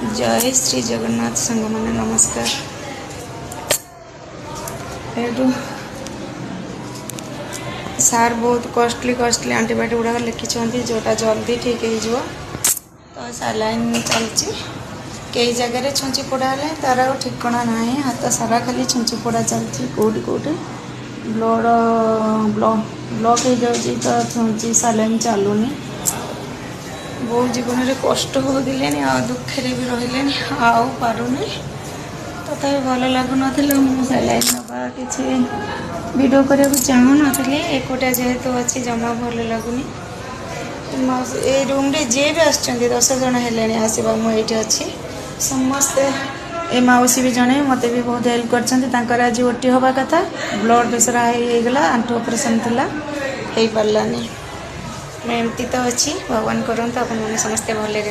जय श्री जगन्नाथ संग मैंने नमस्कार। सार बहुत कॉस्टली आंटीबायोटिक गुड़ाक लिखिं जोटा जल्दी ठीक हो तो सालाइन चलती कई जगह छुंची पोड़ा तार ठिकना ना हाथ सारा खाली छुंची पोड़ा चलती कौटी कौटी ब्लड ब्लॉक हो जाऊँगी तो छुंची सालाइन चलुनी बहुत जीवन में कष्ट होदिले दुखे भी रही आउ पारुनी तथा भल लगुन सालाइन नवा कि वीडियो करने को चाहूँ नी एकोटा जेहेतु अच्छी जमा भल लगुनि ए रूम रे जे भी आसुँच 10 जन है आसवा मुझे अच्छी समस्ते ए मौसी भी जड़े मत भी बहुत हेल्प कर आज ओटी हवा कथा ब्लड प्रेसर हाई होगला आंठू ऑपरेशन थिला हो पारानी एमती तो अच्छी भगवान करंतु आपन समस्ते भले।